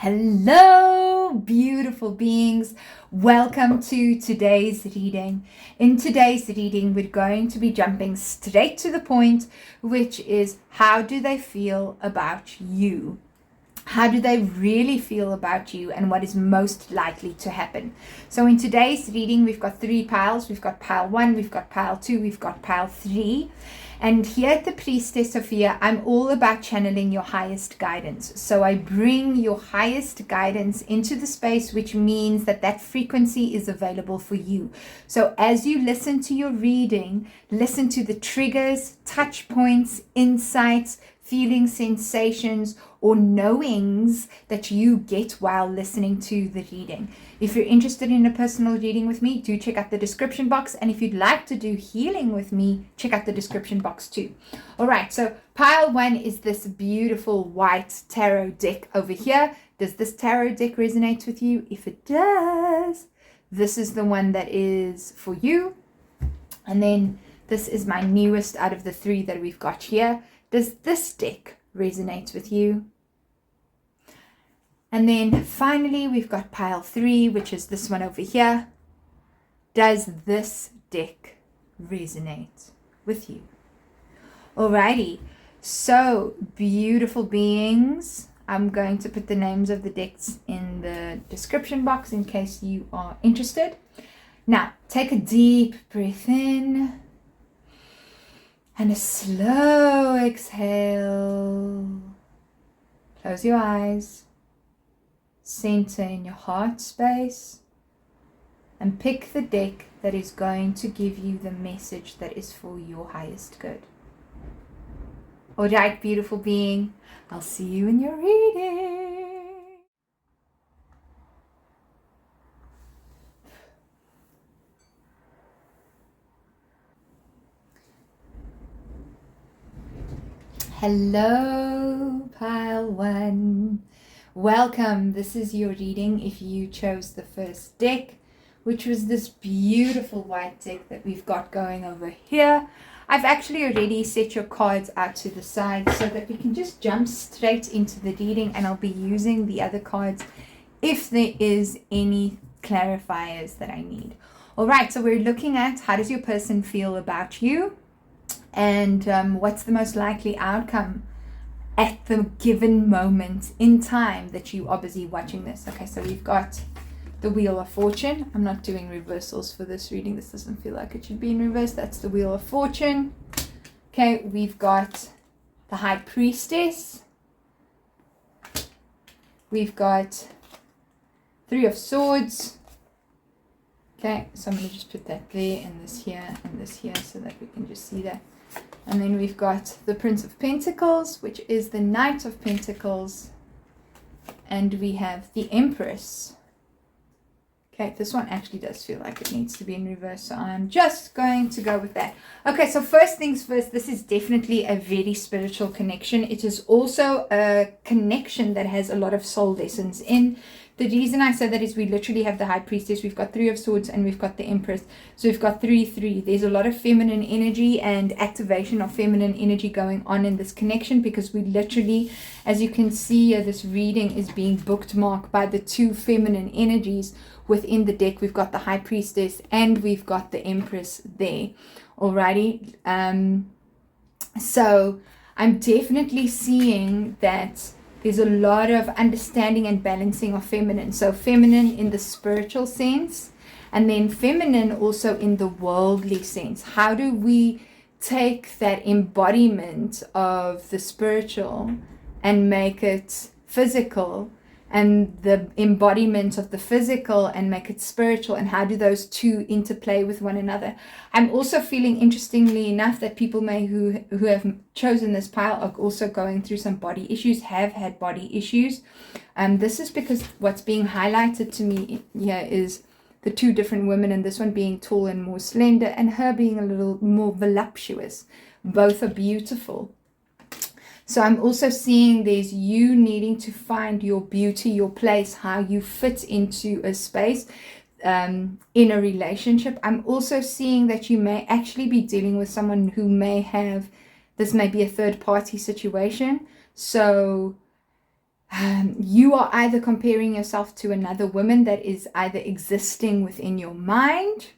Hello, beautiful beings. Welcome to today's reading. In today's reading, we're going to be jumping straight to the point, which is how do they feel about you? How do they really feel about you, and what is most likely to happen? So in today's reading, we've got three piles. We've got pile 1, we've got pile 2, we've got pile 3. And here at the Priestess Sophia, I'm all about channeling your highest guidance. So I bring your highest guidance into the space, which means that that frequency is available for you. So as you listen to your reading, listen to the triggers, touch points, insights, feelings, sensations, or knowings that you get while listening to the reading. If you're interested in a personal reading with me, do check out the description box. And if you'd like to do healing with me, check out the description box too. All right, so pile 1 is this beautiful white tarot deck over here. Does this tarot deck resonate with you? If it does, this is the one that is for you. And then this is my newest out of the 3 that we've got here. Does this deck resonate with you? And then finally, we've got pile 3, which is this one over here. Does this deck resonate with you? Alrighty, so beautiful beings. I'm going to put the names of the decks in the description box in case you are interested. Now, take a deep breath in. And a slow exhale. Close your eyes. Center in your heart space. And pick the deck that is going to give you the message that is for your highest good. Alright, beautiful being. I'll see you in your reading. Hello, pile 1. Welcome. This is your reading if you chose the first deck, which was this beautiful white deck that we've got going over here. I've actually already set your cards out to the side so that we can just jump straight into the reading, and I'll be using the other cards if there is any clarifiers that I need. All right, so we're looking at how does your person feel about you? And what's the most likely outcome at the given moment in time that you are busy watching this? Okay, so we've got the Wheel of Fortune. I'm not doing reversals for this reading. This doesn't feel like it should be in reverse. That's the Wheel of Fortune. Okay, we've got the High Priestess. We've got 3 of Swords. Okay, so I'm going to just put that there and this here so that we can just see that. And then we've got the Prince of Pentacles, which is the Knight of Pentacles. And we have the Empress. Okay, this one actually does feel like it needs to be in reverse, so I'm just going to go with that. Okay, so first things first, this is definitely a very spiritual connection. It is also a connection that has a lot of soul lessons in. The reason I say that is we literally have the High Priestess, we've got 3 of Swords, and we've got the Empress. So we've got 3. There's a lot of feminine energy and activation of feminine energy going on in this connection, because we literally, as you can see here, this reading is being bookmarked by the 2 feminine energies within the deck. We've got the High Priestess and we've got the Empress there. Alrighty. So I'm definitely seeing that there's a lot of understanding and balancing of feminine. So feminine in the spiritual sense, and then feminine also in the worldly sense. How do we take that embodiment of the spiritual and make it physical, and the embodiment of the physical and make it spiritual, and how do those two interplay with one another? I'm also feeling, interestingly enough, that people who have chosen this pile are also going through some body issues, have had body issues. This is because what's being highlighted to me here is the 2 different women, and this one being tall and more slender, and her being a little more voluptuous. Both are beautiful. So I'm also seeing there's you needing to find your beauty, your place, how you fit into a space in a relationship. I'm also seeing that you may actually be dealing with someone who may have, this may be a third party situation. So you are either comparing yourself to another woman that is either existing within your mind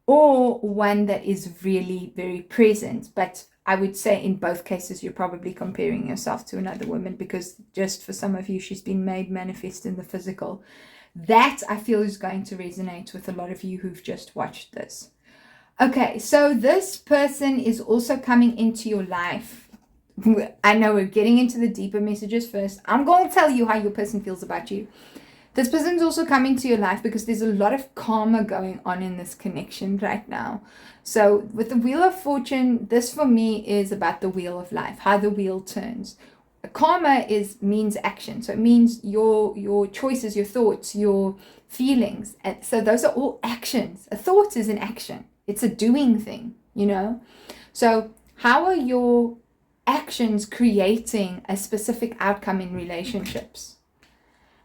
or one that is really very present. But I would say in both cases, you're probably comparing yourself to another woman, because just for some of you, she's been made manifest in the physical. That I feel is going to resonate with a lot of you who've just watched this. Okay, so this person is also coming into your life. I know we're getting into the deeper messages first. I'm going to tell you how your person feels about you. This person's also coming to your life because there's a lot of karma going on in this connection right now. So with the Wheel of Fortune, this for me is about the wheel of life, how the wheel turns. Karma means action. So it means your choices, your thoughts, your feelings. And so those are all actions. A thought is an action. It's a doing thing, So how are your actions creating a specific outcome in relationships?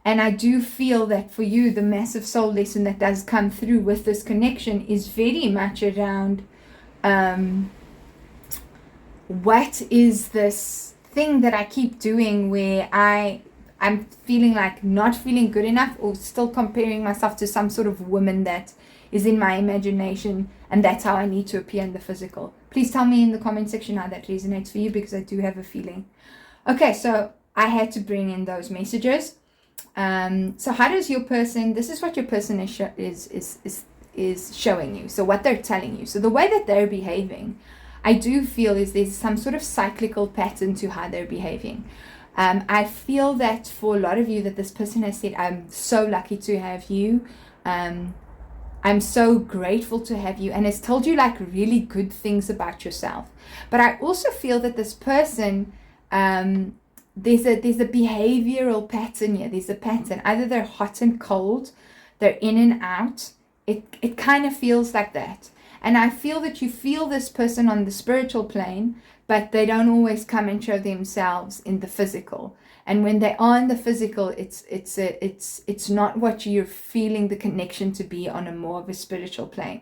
And I do feel that for you, the massive soul lesson that does come through with this connection is very much around what is this thing that I keep doing where I'm feeling like not feeling good enough, or still comparing myself to some sort of woman that is in my imagination, and that's how I need to appear in the physical. Please tell me in the comment section how that resonates for you, because I do have a feeling. Okay, so I had to bring in those messages. So how does your person, this is what your person is showing you. So what they're telling you. So the way that they're behaving, I do feel is there's some sort of cyclical pattern to how they're behaving. I feel that for a lot of you that this person has said, I'm so lucky to have you. I'm so grateful to have you, and has told you like really good things about yourself. But I also feel that this person, there's a behavioral pattern here. There's a pattern. Either they're hot and cold, they're in and out. It kind of feels like that. And I feel that you feel this person on the spiritual plane, but they don't always come and show themselves in the physical. And when they are in the physical, it's not what you're feeling the connection to be on a more of a spiritual plane.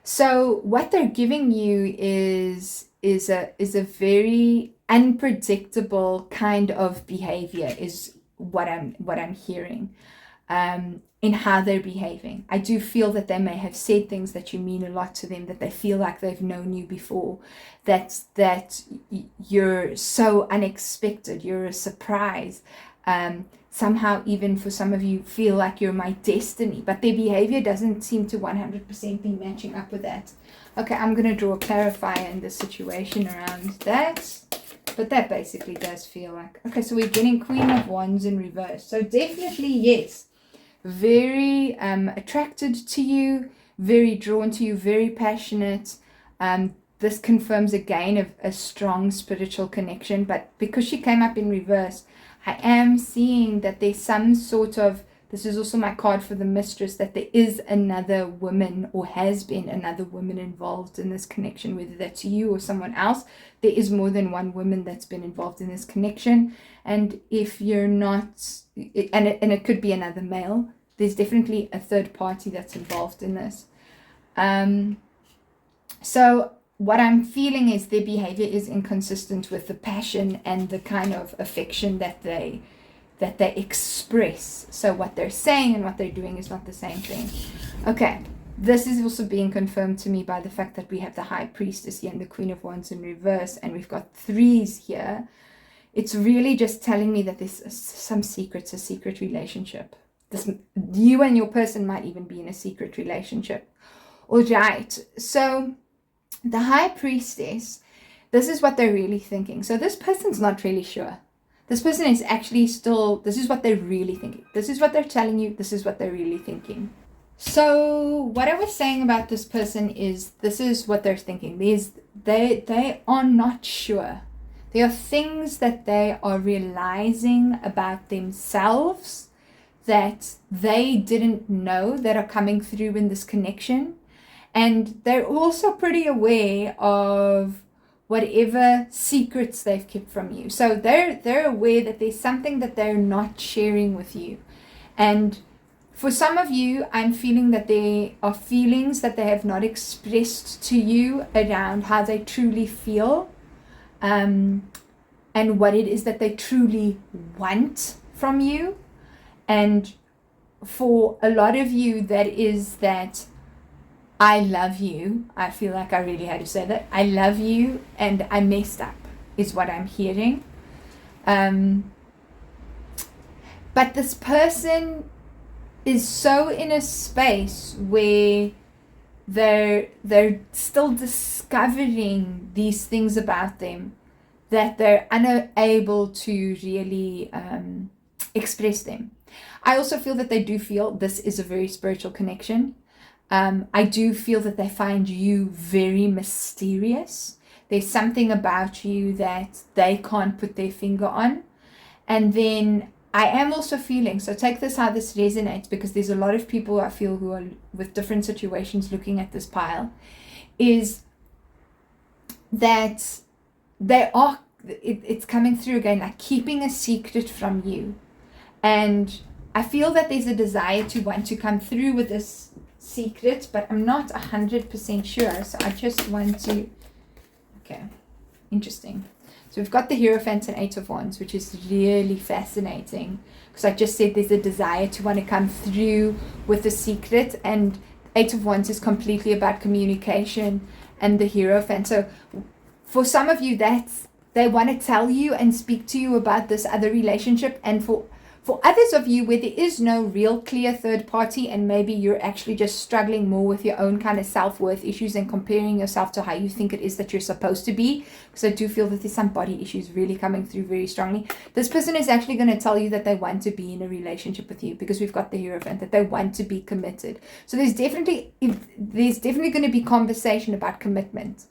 So what they're giving you is a very unpredictable kind of behavior, is what I'm hearing in how they're behaving. I do feel that they may have said things that you mean a lot to them, that they feel like they've known you before, that you're so unexpected, you're a surprise. Somehow even for some of you feel like you're my destiny, but their behavior doesn't seem to 100% be matching up with that. Okay, I'm going to draw a clarifier in this situation around that. But that basically does feel like... Okay, so we're getting Queen of Wands in reverse. So definitely, yes. Very attracted to you. Very drawn to you. Very passionate. This confirms again a strong spiritual connection. But because she came up in reverse, I am seeing that there's some sort of... This is also my card for the mistress, that there is another woman, or has been another woman involved in this connection, whether that's you or someone else. There is more than one woman that's been involved in this connection. And if you're not, and it could be another male, there's definitely a third party that's involved in this. So what I'm feeling is their behavior is inconsistent with the passion and the kind of affection that they express. So what they're saying and what they're doing is not the same thing. Okay, this is also being confirmed to me by the fact that we have the High Priestess here and the Queen of Wands in reverse, and we've got threes here. It's really just telling me that there's some secrets, a secret relationship. You and your person might even be in a secret relationship. All right, so the High Priestess, this is what they're really thinking. So this person's not really sure. This person is actually still, this is what they're really thinking. This is what they're telling you. This is what they're really thinking. So what I was saying about this person is, this is what they're thinking. They are not sure. There are things that they are realizing about themselves that they didn't know that are coming through in this connection. And they're also pretty aware of whatever secrets they've kept from you. So they're aware that there's something that they're not sharing with you. And for some of you, I'm feeling that there are feelings that they have not expressed to you around how they truly feel. and what it is that they truly want from you. And for a lot of you, that is that I love you. I feel like I really had to say that. I love you and I messed up is what I'm hearing. But this person is so in a space where they're still discovering these things about them that they're unable to really express them. I also feel that they do feel this is a very spiritual connection. I do feel that they find you very mysterious. There's something about you that they can't put their finger on. And then I am also feeling, so take this how this resonates, because there's a lot of people I feel who are with different situations looking at this pile, is that they are, it's coming through again, like keeping a secret from you. And I feel that there's a desire to want to come through with this secret, but I'm not 100% sure. So I just want to, okay, interesting. So we've got the Hierophant and Eight of Wands, which is really fascinating, because I just said there's a desire to want to come through with a secret, and Eight of Wands is completely about communication, and the Hierophant. So for some of you, that's, they want to tell you and speak to you about this other relationship, and for others of you where there is no real clear third party, and maybe you're actually just struggling more with your own kind of self-worth issues and comparing yourself to how you think it is that you're supposed to be, because I do feel that there's some body issues really coming through very strongly. This person is actually going to tell you that they want to be in a relationship with you, because we've got the Hierophant, that they want to be committed. So there's definitely going to be conversation about commitment.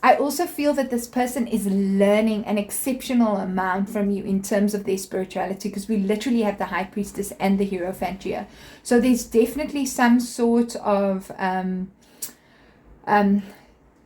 I also feel that this person is learning an exceptional amount from you in terms of their spirituality, because we literally have the High Priestess and the Hierophant here. So there's definitely some sort of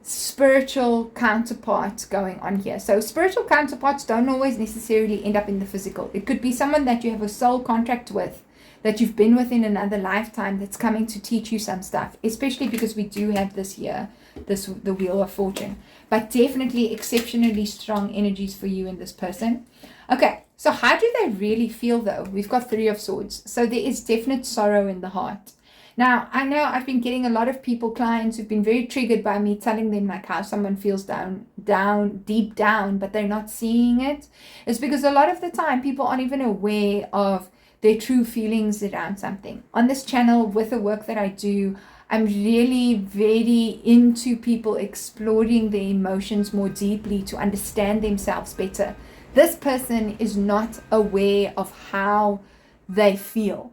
spiritual counterpart going on here. So spiritual counterparts don't always necessarily end up in the physical. It could be someone that you have a soul contract with, that you've been with in another lifetime, that's coming to teach you some stuff, especially because we do have this here, the Wheel of Fortune. But definitely exceptionally strong energies for you and this person. Okay, so how do they really feel though? We've got Three of Swords. So there is definite sorrow in the heart. Now, I know I've been getting a lot of people, clients, who've been very triggered by me telling them like how someone feels deep down, but they're not seeing it. It's because a lot of the time people aren't even aware of their true feelings around something. On this channel, with the work that I do, I'm really very into people exploring their emotions more deeply to understand themselves better. This person is not aware of how they feel.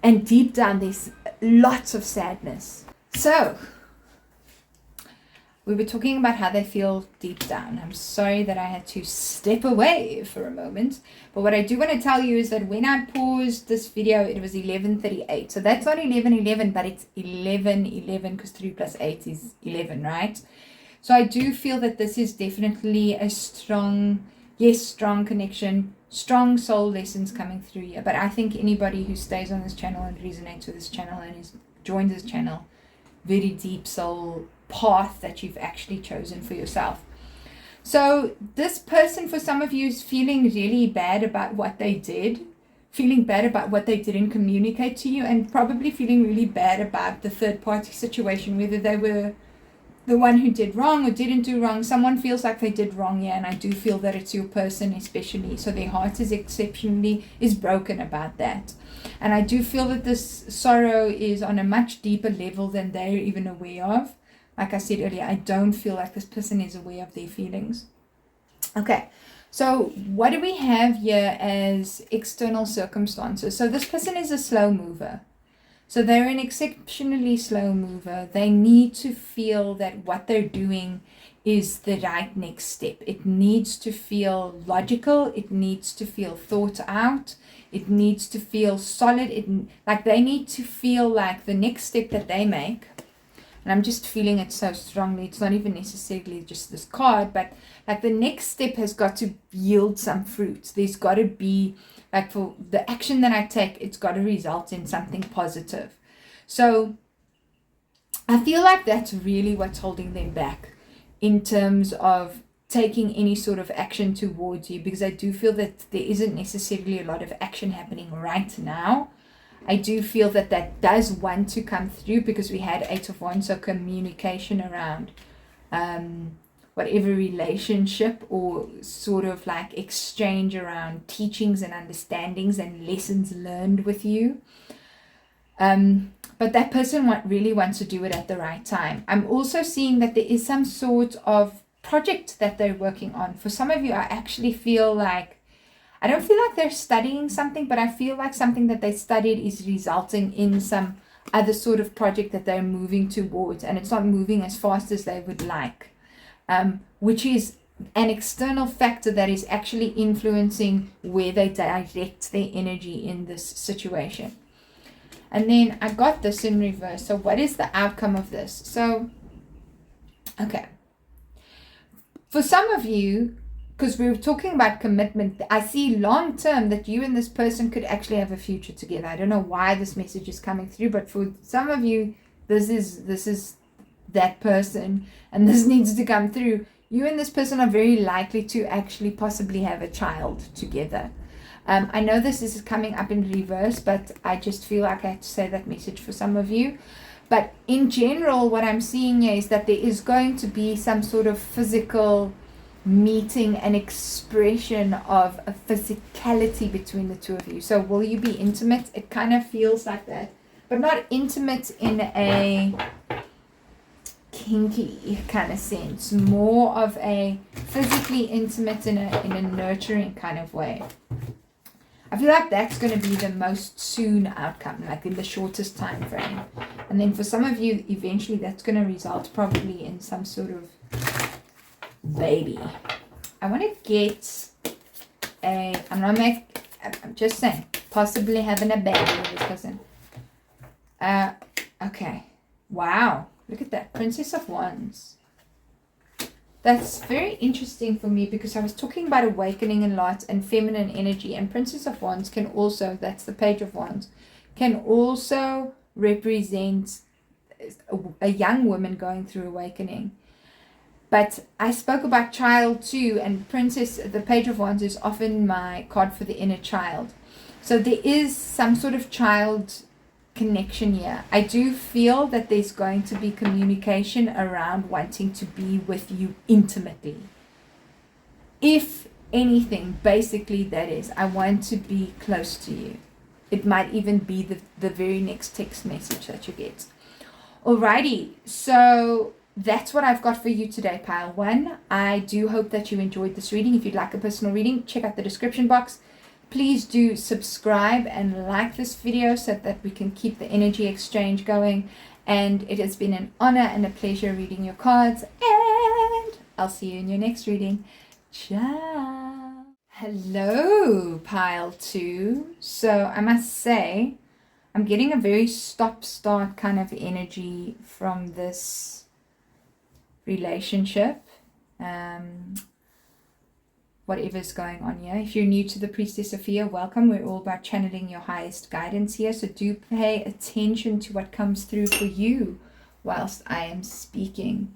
And deep down, there's lots of sadness. So, we were talking about how they feel deep down. I'm sorry that I had to step away for a moment. But what I do want to tell you is that when I paused this video, it was 11:38. So that's not 11:11, but it's 11:11, because 3 plus 8 is 11, right? So I do feel that this is definitely a strong connection, strong soul lessons coming through here. But I think anybody who stays on this channel and resonates with this channel and is joined this channel, very deep soul path that you've actually chosen for yourself. So this person, for some of you, is feeling really bad about what they did, feeling bad about what they didn't communicate to you, and probably feeling really bad about the third party situation, whether they were the one who did wrong or didn't do wrong. Someone feels like they did wrong here, and I do feel that it's your person especially. So their heart is broken about that. And I do feel that this sorrow is on a much deeper level than they're even aware of. Like I said earlier, I don't feel like this person is aware of their feelings. Okay, so what do we have here as external circumstances? So this person is a slow mover. So they're an exceptionally slow mover. They need to feel that what they're doing is the right next step. It needs to feel logical. It needs to feel thought out. It needs to feel solid. Like they need to feel like the next step that they make, and I'm just feeling it so strongly. It's not even necessarily just this card, but like the next step has got to yield some fruits. There's got to be, like, for the action that I take, it's got to result in something positive. So I feel like that's really what's holding them back in terms of taking any sort of action towards you, because I do feel that there isn't necessarily a lot of action happening right now. I do feel that that does want to come through, because we had 8 of Wands, so communication around whatever relationship or sort of like exchange around teachings and understandings and lessons learned with you. But that person really wants to do it at the right time. I'm also seeing that there is some sort of project that they're working on. For some of you, I actually feel like, I don't feel like they're studying something, but I feel like something that they studied is resulting in some other sort of project that they're moving towards, and it's not moving as fast as they would like, which is an external factor that is actually influencing where they direct their energy in this situation. And then I got this in reverse. So what is the outcome of this? So, okay. For some of you, because we were talking about commitment, I see long term that you and this person could actually have a future together. I don't know why this message is coming through, but for some of you, this is that person, and this needs to come through. You and this person are very likely to actually possibly have a child together. I know this is coming up in reverse, but I just feel like I have to say that message for some of you. But in general, what I'm seeing here is that there is going to be some sort of physical meeting and expression of a physicality between the two of you. So will you be intimate? It kind of feels like that, but not intimate in a kinky kind of sense, more of a physically intimate in a nurturing kind of way. I feel like that's going to be the most soon outcome, like in the shortest time frame. And then for some of you, eventually that's going to result probably in some sort of baby. I want to get I'm just saying, possibly having a baby with this person. Okay. Wow. Look at that. Princess of Wands. That's very interesting for me, because I was talking about awakening and light and feminine energy, and Princess of Wands can also, that's the Page of Wands, can also represent a young woman going through awakening. But I spoke about child too, and Princess, the Page of Wands, is often my card for the inner child. So there is some sort of child connection here. I do feel that there's going to be communication around wanting to be with you intimately. If anything, basically that is, I want to be close to you. It might even be the very next text message that you get. Alrighty, so that's what I've got for you today, pile 1. I do hope that you enjoyed this reading. If you'd like a personal reading, check out the description box. Please do subscribe and like this video so that we can keep the energy exchange going. And it has been an honor and a pleasure reading your cards. And I'll see you in your next reading. Ciao. Hello, pile 2. So I must say, I'm getting a very stop-start kind of energy from this relationship. Whatever's going on here. If you're new to the Priestess Sophia, welcome. We're all about channeling your highest guidance here, so do pay attention to what comes through for you whilst I am speaking.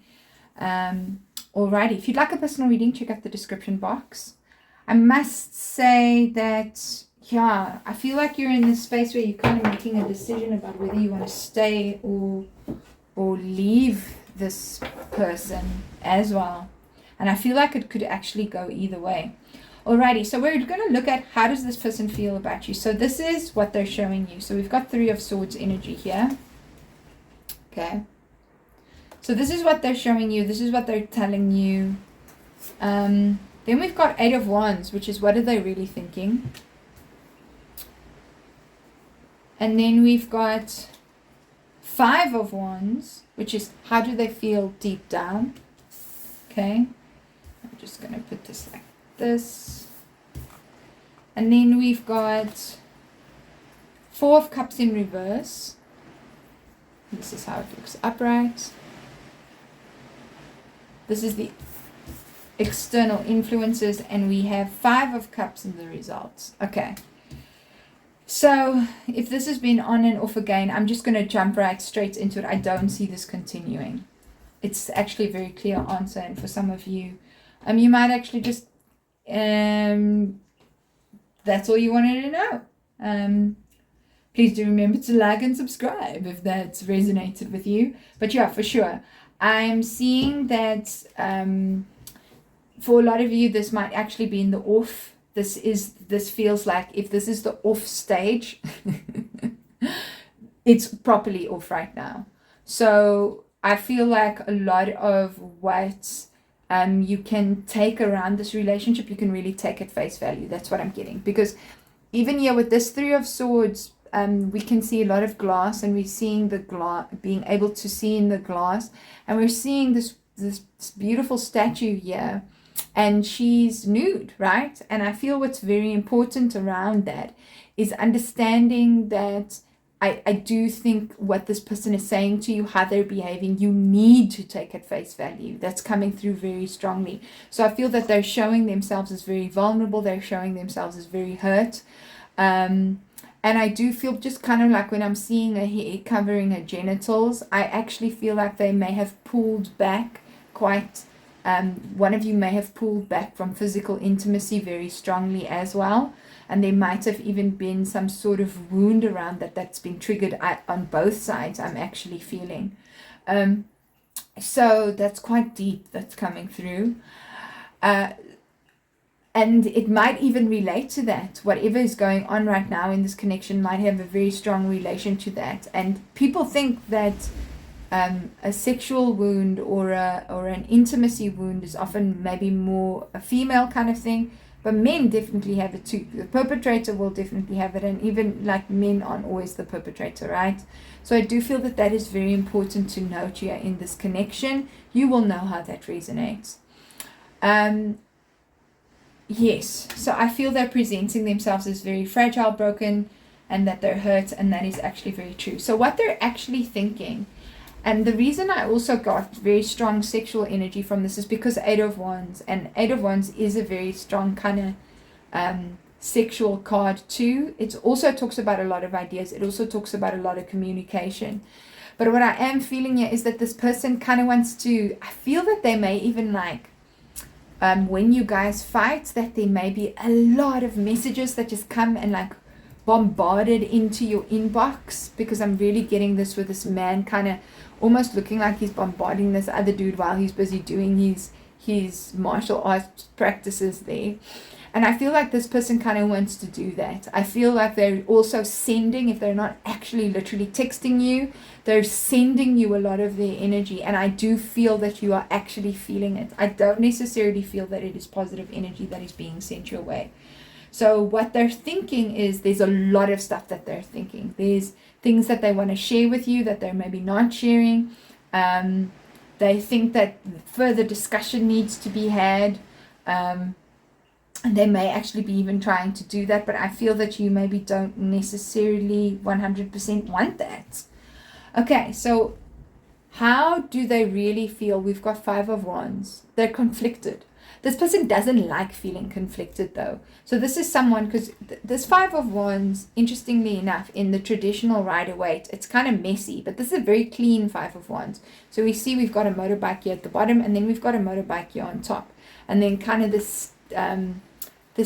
Alrighty, if you'd like a personal reading, check out the description box. I must say that, yeah, I feel like you're in this space where you're kind of making a decision about whether you want to stay or leave this person as well. And I feel like it could actually go either way. Alrighty, so we're going to look at how does this person feel about you. So this is what they're showing you. So we've got 3 of Swords energy here. Okay. So this is what they're showing you. This is what they're telling you. Then we've got 8 of Wands, which is what are they really thinking. And then we've got 5 of Wands, which is how do they feel deep down. Okay. I'm just going to put this like this. And then we've got 4 of Cups in reverse. This is how it looks upright. This is the external influences, and we have 5 of Cups in the results. Okay. So if this has been on and off again, I'm just going to jump right straight into it. I don't see this continuing. It's actually a very clear answer, and for some of you, You might actually just, that's all you wanted to know. Please do remember to like and subscribe if that's resonated with you. But yeah, for sure. I'm seeing that for a lot of you, this might actually be in the off. This feels like if this is the off stage, it's properly off right now. So I feel like a lot of what you can take around this relationship, you can really take at face value. That's what I'm getting. Because even here with this Three of Swords, we can see a lot of glass, and we're seeing the glass, being able to see in the glass, and we're seeing this beautiful statue here, and she's nude, right? And I feel what's very important around that is understanding that I do think what this person is saying to you, how they're behaving, you need to take at face value. That's coming through very strongly. So I feel that they're showing themselves as very vulnerable. They're showing themselves as very hurt. And I do feel just kind of like when I'm seeing her hair covering her genitals, I actually feel like they may have pulled back quite, one of you may have pulled back from physical intimacy very strongly as well. And there might have even been some sort of wound around that's been triggered on both sides, I'm actually feeling. So that's quite deep, that's coming through. And it might even relate to that. Whatever is going on right now in this connection might have a very strong relation to that. And people think that a sexual wound or an intimacy wound is often maybe more a female kind of thing. But men definitely have it too. The perpetrator will definitely have it. And even like men aren't always the perpetrator, right? So I do feel that is very important to note here in this connection. You will know how that resonates. Yes, so I feel they're presenting themselves as very fragile, broken, and that they're hurt, and that is actually very true. So what they're actually thinking, and the reason I also got very strong sexual energy from this is because Eight of Wands, and Eight of Wands is a very strong kind of sexual card too. It also talks about a lot of ideas. It also talks about a lot of communication. But what I am feeling here is that this person kind of wants to, I feel that they may even like, when you guys fight, that there may be a lot of messages that just come and like bombarded into your inbox, because I'm really getting this with this man kind of almost looking like he's bombarding this other dude while he's busy doing his martial arts practices there. And I feel like this person kind of wants to do that. I feel like they're also sending, if they're not actually literally texting you, they're sending you a lot of their energy. And I do feel that you are actually feeling it. I don't necessarily feel that it is positive energy that is being sent your way. So what they're thinking is there's a lot of stuff that they're thinking. There's things that they want to share with you that they're maybe not sharing. They think that further discussion needs to be had. And they may actually be even trying to do that, but I feel that you maybe don't necessarily 100% want that. Okay, so how do they really feel? We've got Five of Wands. They're conflicted. This person doesn't like feeling conflicted though. So this is someone, because this Five of Wands, interestingly enough, in the traditional Rider-Waite, it's kind of messy, but this is a very clean Five of Wands. So we see we've got a motorbike here at the bottom, and then we've got a motorbike here on top. And then kind of this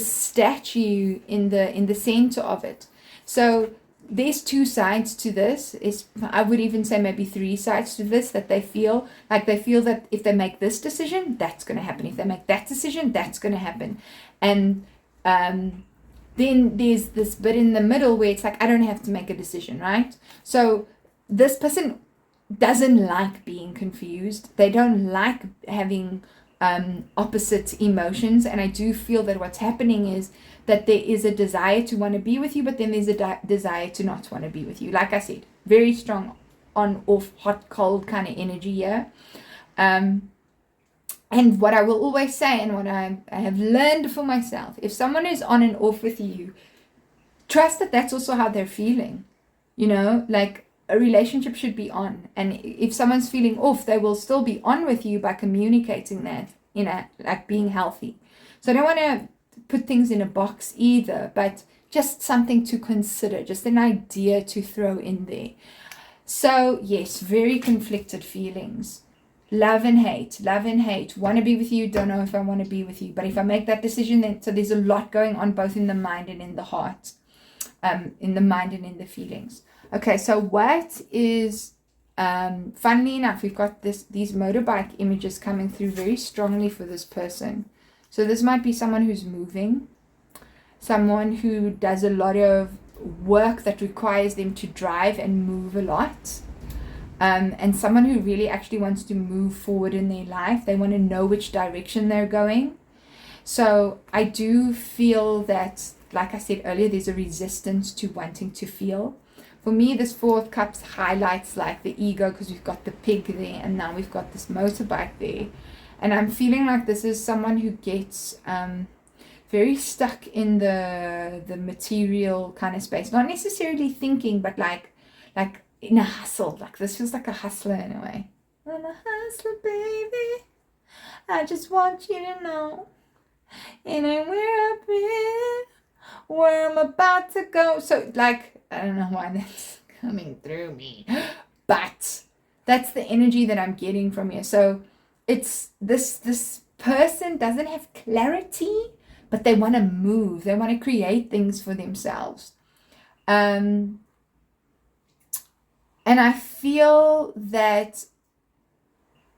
statue in the center of it. So there's two sides to this. I would even say maybe three sides to this, that they feel that if they make this decision, that's going to happen. If they make that decision, that's going to happen. And then there's this bit in the middle where it's like, I don't have to make a decision, right? So this person doesn't like being confused. They don't like having opposite emotions, and I do feel that what's happening is that there is a desire to want to be with you, but then there's a desire to not want to be with you. Like I said, very strong on, off, hot, cold kind of energy here. And what I will always say, and what I have learned for myself, if someone is on and off with you, trust that that's also how they're feeling. You know, like a relationship should be on, and if someone's feeling off, they will still be on with you by communicating that, you know, like being healthy. So I don't want to put things in a box either, but just something to consider, just an idea to throw in there. So yes, very conflicted feelings. love and hate, want to be with you, don't know if I want to be with you. But if I make that decision, then so there's a lot going on both in the mind and in the heart, in the mind and in the feelings. Okay, so what is, funnily enough, we've got these motorbike images coming through very strongly for this person. So this might be someone who's moving, someone who does a lot of work that requires them to drive and move a lot. And someone who really actually wants to move forward in their life. They want to know which direction they're going. So I do feel that, like I said earlier, there's a resistance to wanting to feel. For me, this Four of Cups highlights like the ego, because we've got the pig there and now we've got this motorbike there. And I'm feeling like this is someone who gets very stuck in the material kind of space. Not necessarily thinking, but like in a hustle. Like this feels like a hustler in a way. I'm a hustler, baby. I just want you to know. And I'm where I've been, where I'm about to go. So like, I don't know why that's coming through me, but that's the energy that I'm getting from here. So it's this person doesn't have clarity, but they want to move. They want to create things for themselves. And I feel that,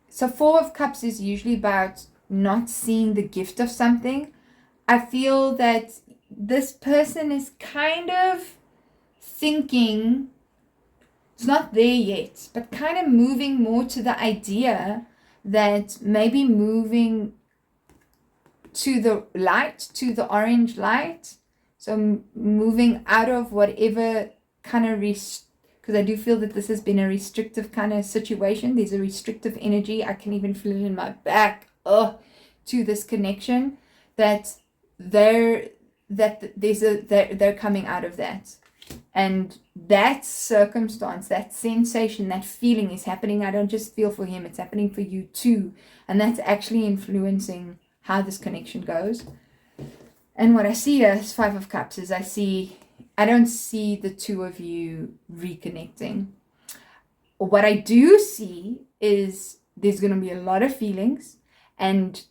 so Four of Cups is usually about not seeing the gift of something. I feel that this person is kind of thinking, it's not there yet, but kind of moving more to the idea that maybe moving to the light, to the orange light. So moving out of whatever kind of because I do feel that this has been a restrictive kind of situation. There's a restrictive energy. I can even feel it in my back. To this connection that they're coming out of that. And that circumstance, that sensation, that feeling is happening. I don't just feel for him, it's happening for you too. And that's actually influencing how this connection goes. And what I see as Five of Cups is I don't see the two of you reconnecting. What I do see is there's going to be a lot of feelings, and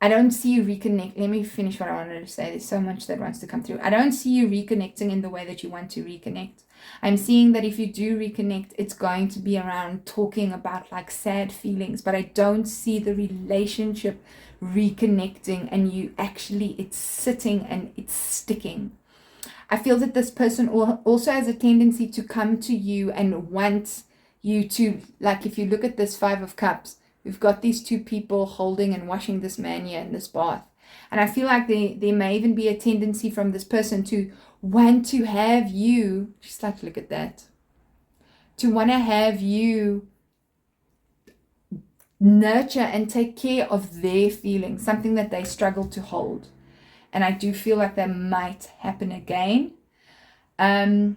I don't see you reconnect. Let me finish what I wanted to say. There's so much that wants to come through. I don't see you reconnecting in the way that you want to reconnect. I'm seeing that if you do reconnect, it's going to be around talking about like sad feelings, but I don't see the relationship reconnecting and you actually, it's sitting and it's sticking. I feel that this person also has a tendency to come to you and want you to, like if you look at this Five of Cups, we've got these two people holding and washing this man here in this bath. And I feel like there may even be a tendency from this person to want to have you, just like look at that, to want to have you nurture and take care of their feelings, something that they struggle to hold. And I do feel like that might happen again. The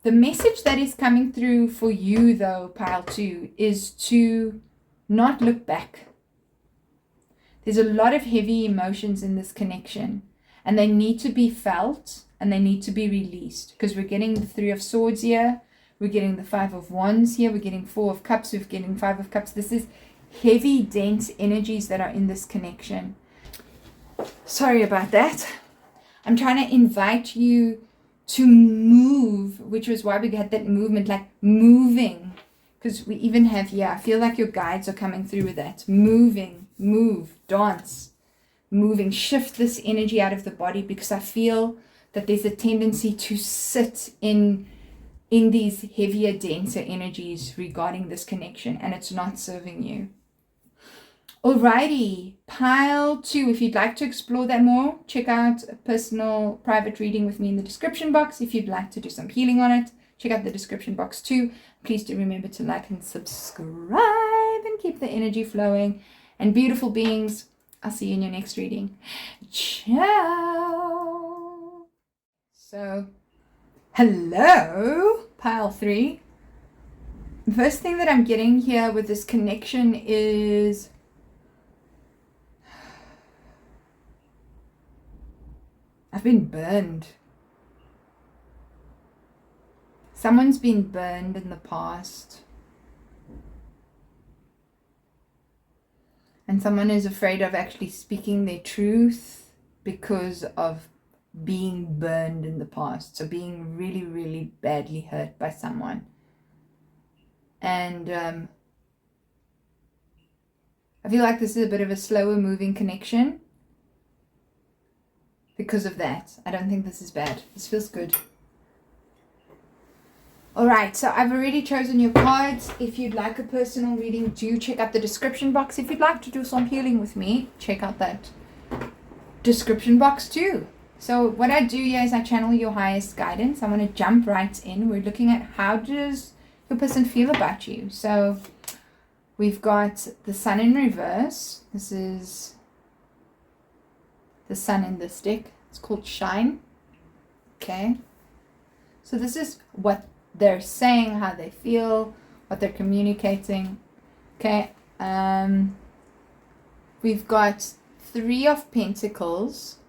message that is coming through for you though, pile 2, is to not look back. There's a lot of heavy emotions in this connection, and they need to be felt and they need to be released, because we're getting the Three of Swords here, we're getting the Five of Wands here, we're getting Four of Cups, we're getting Five of Cups. This is heavy, dense energies that are in this connection. Sorry about that. I'm trying to invite you to move, which was why we had that movement, like moving, because we even have here, I feel like your guides are coming through with that. Moving, move, dance, moving, shift this energy out of the body, because I feel that there's a tendency to sit in these heavier, denser energies regarding this connection, and it's not serving you. Alrighty, pile 2. If you'd like to explore that more, check out a personal private reading with me in the description box. If you'd like to do some healing on it, check out the description box too. Please do remember to like and subscribe and keep the energy flowing. And beautiful beings, I'll see you in your next reading. Ciao. So, hello, pile 3. The first thing that I'm getting here with this connection is I've been burned. Someone's been burned in the past. And someone is afraid of actually speaking their truth because of being burned in the past. So being really, really badly hurt by someone. And I feel like this is a bit of a slower moving connection because of that. I don't think this is bad. This feels good. Alright, so I've already chosen your cards. If you'd like a personal reading, do check out the description box. If you'd like to do some healing with me, check out that description box too. So what I do here is I channel your highest guidance. I want to jump right in. We're looking at how does your person feel about you. So we've got the sun in reverse. This is the sun in this deck. It's called Shine. Okay. So this is what they're saying, how they feel, what they're communicating. Okay. We've got 3 of Pentacles.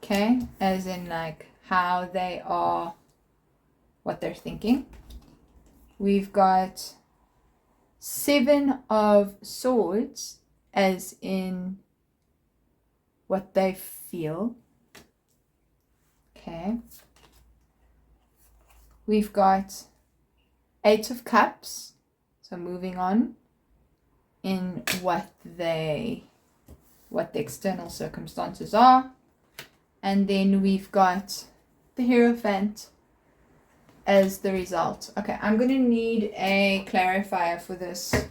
Okay. As in like how they are, what they're thinking. We've got 7 of Swords, as in what they feel. Okay. We've got 8 of Cups, so moving on in what the external circumstances are. And then we've got the Hierophant as the result. Okay, I'm going to need a clarifier for this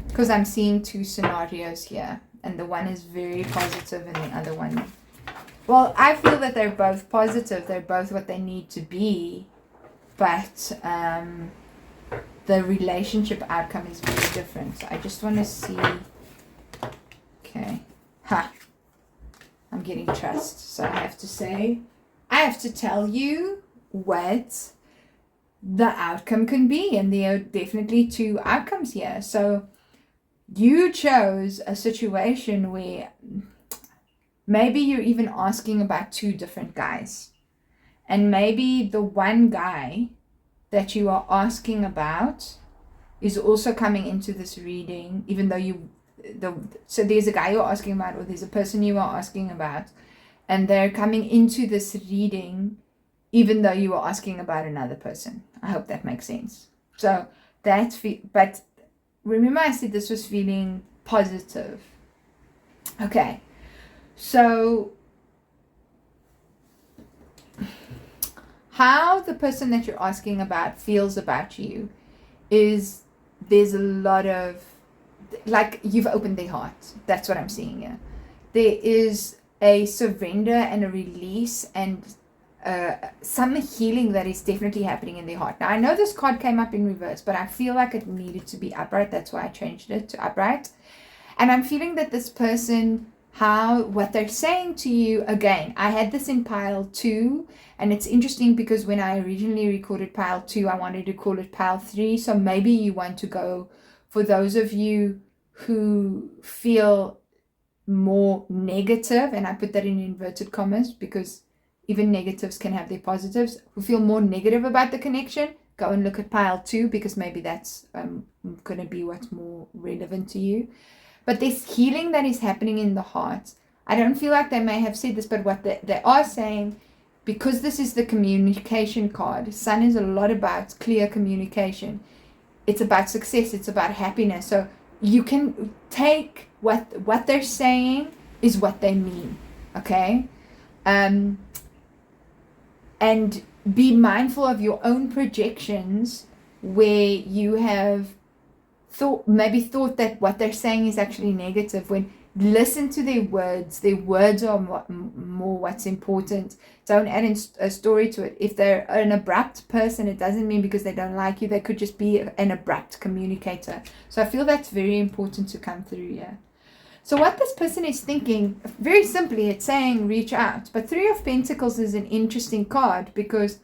because I'm seeing 2 scenarios here, and the one is very positive and the other one, well, I feel that they're both positive. They're both what they need to be, but the relationship outcome is very different. So I just want to see. Okay. I'm getting trust. So I have to tell you what the outcome can be. And there are definitely 2 outcomes here. So you chose a situation where maybe you're even asking about 2 different guys. And maybe the one guy that you are asking about is also coming into this reading, even though so there's a guy you're asking about, or there's a person you are asking about, and they're coming into this reading even though you are asking about another person. I hope that makes sense. So but remember I said this was feeling positive. Okay. So how the person that you're asking about feels about you is there's a lot of, like, you've opened their heart. That's what I'm seeing here. There is a surrender and a release and some healing that is definitely happening in their heart. Now, I know this card came up in reverse, but I feel like it needed to be upright. That's why I changed it to upright. And I'm feeling that this person, what they're saying to you, again, I had this in pile 2, and it's interesting because when I originally recorded pile 2, I wanted to call it pile 3. So maybe you want to go, for those of you who feel more negative, and I put that in inverted commas because even negatives can have their positives, who feel more negative about the connection, go and look at pile 2 because maybe that's going to be what's more relevant to you. But this healing that is happening in the heart, I don't feel like they may have said this, but what they are saying, because this is the communication card, Sun is a lot about clear communication. It's about success. It's about happiness. So you can take what they're saying is what they mean. Okay? And be mindful of your own projections where you have thought that what they're saying is actually negative. When listen to their words are more what's important. Don't add in a story to it. If they're an abrupt person, it doesn't mean because they don't like you. They could just be an abrupt communicator. So I feel that's very important to come through here. So what this person is thinking, very simply, it's saying reach out. But 3 of Pentacles is an interesting card because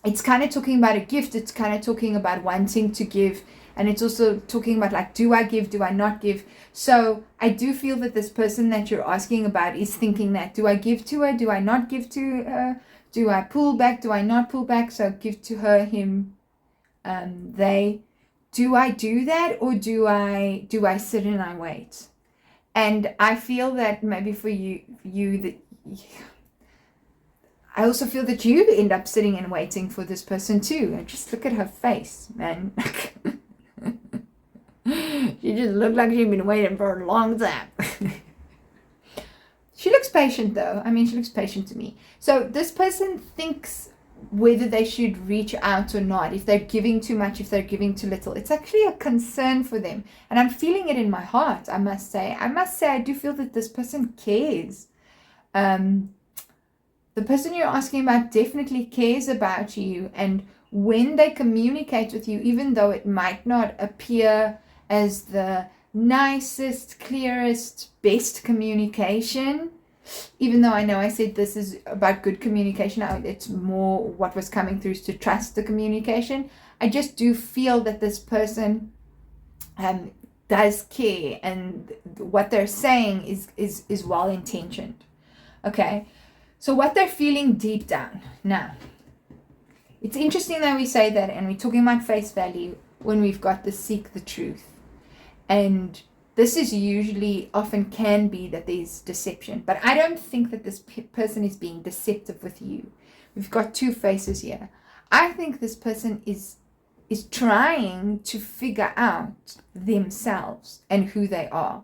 it's kind of talking about a gift. It's kind of talking about wanting to give. And it's also talking about, like, do I give? Do I not give? So I do feel that this person that you're asking about is thinking that, do I give to her? Do I not give to her? Do I pull back? Do I not pull back? So give to her, him, they. do I do that, or do I sit and I wait? And I feel that maybe for you that I also feel that you end up sitting and waiting for this person too. And just look at her face, man. She just looked like she'd been waiting for a long time. She looks patient though. I mean, she looks patient to me. So this person thinks whether they should reach out or not, if they're giving too much, if they're giving too little. It's actually a concern for them. And I'm feeling it in my heart, I must say. I do feel that this person cares. The person you're asking about definitely cares about you. And when they communicate with you, even though it might not appear as the nicest, clearest, best communication, even though I know I said this is about good communication, it's more what was coming through is to trust the communication. I just do feel that this person does care, and what they're saying is well intentioned. Okay, so what they're feeling deep down. Now, it's interesting that we say that, and we're talking about face value when we've got the seek the truth. And this is usually, often can be that there's deception. But I don't think that this person is being deceptive with you. We've got two faces here. I think this person is trying to figure out themselves and who they are.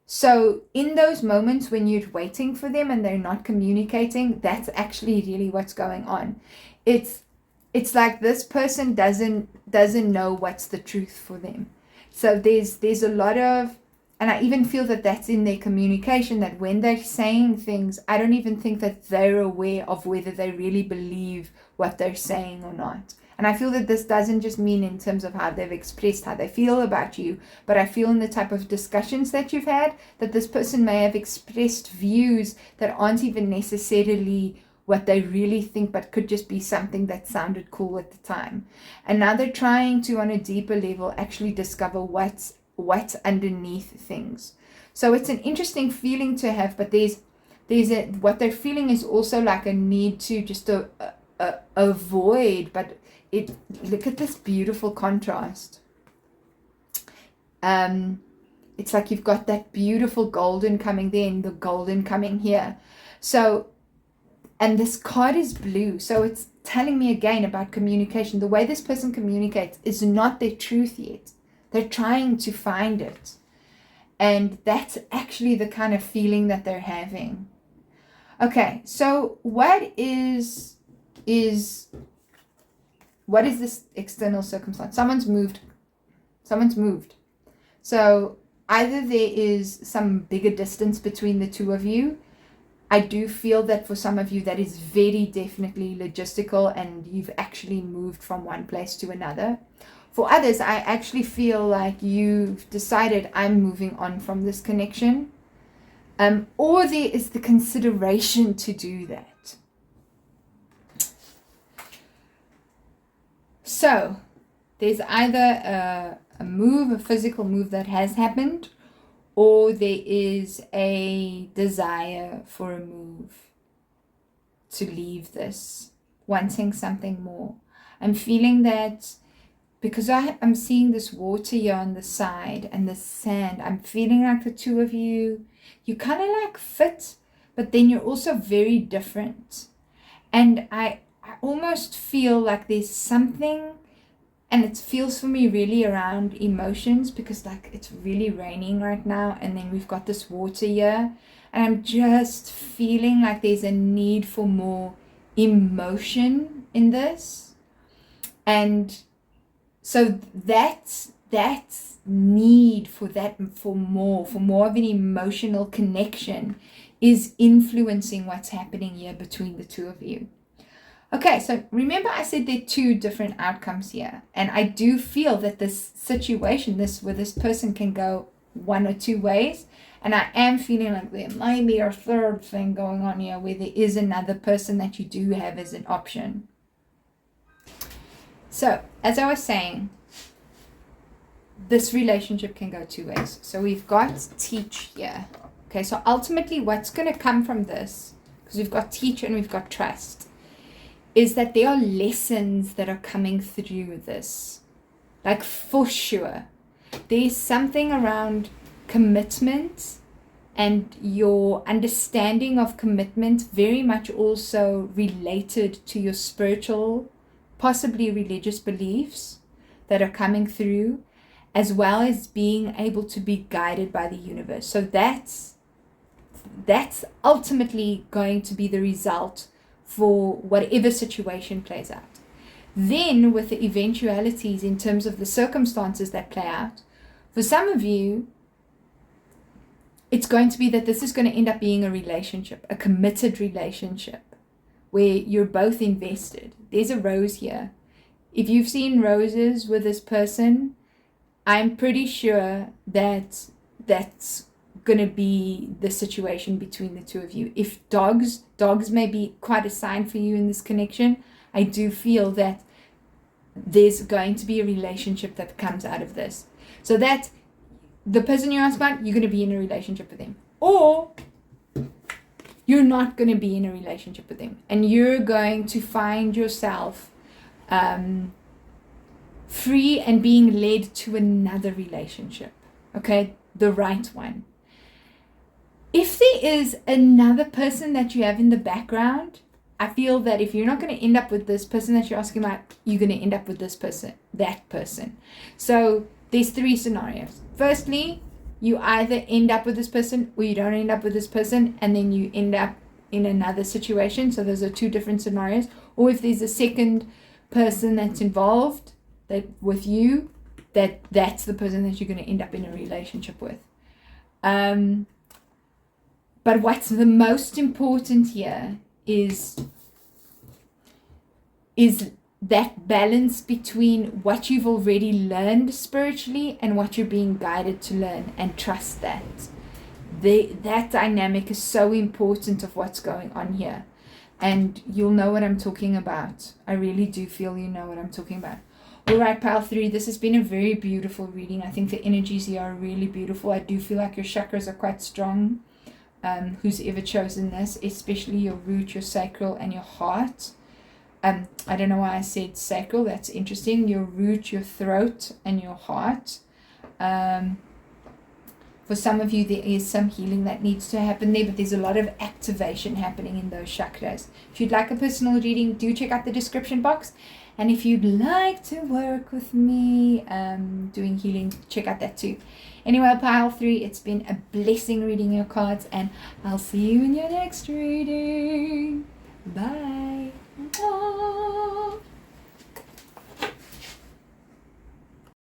So in those moments when you're waiting for them and they're not communicating, that's actually really what's going on. It's like this person doesn't know what's the truth for them. So there's a lot of, and I even feel that that's in their communication, that when they're saying things, I don't even think that they're aware of whether they really believe what they're saying or not. And I feel that this doesn't just mean in terms of how they've expressed how they feel about you, but I feel in the type of discussions that you've had, that this person may have expressed views that aren't even necessarily what they really think, but could just be something that sounded cool at the time. And now they're trying to, on a deeper level, actually discover what's underneath things. So it's an interesting feeling to have, but what they're feeling is also like a need to just avoid. But look at this beautiful contrast. It's like you've got that beautiful golden coming there and the golden coming here. So, and this card is blue, so it's telling me again about communication. The way this person communicates is not their truth yet. They're trying to find it. And that's actually the kind of feeling that they're having. Okay, so what is this external circumstance? Someone's moved. So either there is some bigger distance between the two of you. I do feel that for some of you that is very definitely logistical, and you've actually moved from one place to another. For others, I actually feel like you've decided, I'm moving on from this connection. Or there is the consideration to do that. So there's either a physical move that has happened, or there is a desire for a move to leave this, wanting something more. I'm feeling that because I'm seeing this water here on the side and the sand, I'm feeling like the two of you kind of like fit, but then you're also very different. And I almost feel like there's something, and it feels for me really around emotions, because like it's really raining right now, and then we've got this water here, and I'm just feeling like there's a need for more emotion in this. And so that's need for more of an emotional connection is influencing what's happening here between the two of you. Okay, so remember I said there are two different outcomes here, and I do feel that this situation, where this person can go one or two ways, and I am feeling like there might be a third thing going on here where there is another person that you do have as an option. So, as I was saying, this relationship can go two ways. So we've got teach here. Okay, so ultimately what's going to come from this, because we've got teach and we've got trust, is that there are lessons that are coming through this. Like for sure. There's something around commitment and your understanding of commitment very much also related to your spiritual, possibly religious beliefs that are coming through, as well as being able to be guided by the universe. So that's ultimately going to be the result for whatever situation plays out. Then with the eventualities in terms of the circumstances that play out, for some of you, it's going to be that this is going to end up being a relationship, a committed relationship, where you're both invested. There's a rose here. If you've seen roses with this person, I'm pretty sure that that's going to be the situation between the two of you. If dogs may be quite a sign for you in this connection, I do feel that there's going to be a relationship that comes out of this. So that the person you ask about, you're going to be in a relationship with them. Or you're not going to be in a relationship with them. And you're going to find yourself free and being led to another relationship. Okay? The right one. If there is another person that you have in the background, I feel that if you're not going to end up with this person that you're asking about, you're going to end up with this person, that person. So there's 3 scenarios. Firstly, you either end up with this person or you don't end up with this person, and then you end up in another situation. So those are 2 different scenarios. Or if there's a second person that's involved with you, that's the person that you're going to end up in a relationship with. But what's the most important here is that balance between what you've already learned spiritually and what you're being guided to learn, and trust that. That dynamic is so important of what's going on here. And you'll know what I'm talking about. I really do feel you know what I'm talking about. All right, Pile 3, this has been a very beautiful reading. I think the energies here are really beautiful. I do feel like your chakras are quite strong. Who's ever chosen this, especially your root, your sacral, and your heart. I don't know why I said sacral. That's interesting. Your root, your throat, and your heart. For some of you, there is some healing that needs to happen there, but there's a lot of activation happening in those chakras. If you'd like a personal reading, do check out the description box. And if you'd like to work with me doing healing, check out that too. Anyway, Pile 3, it's been a blessing reading your cards, and I'll see you in your next reading. Bye. Bye.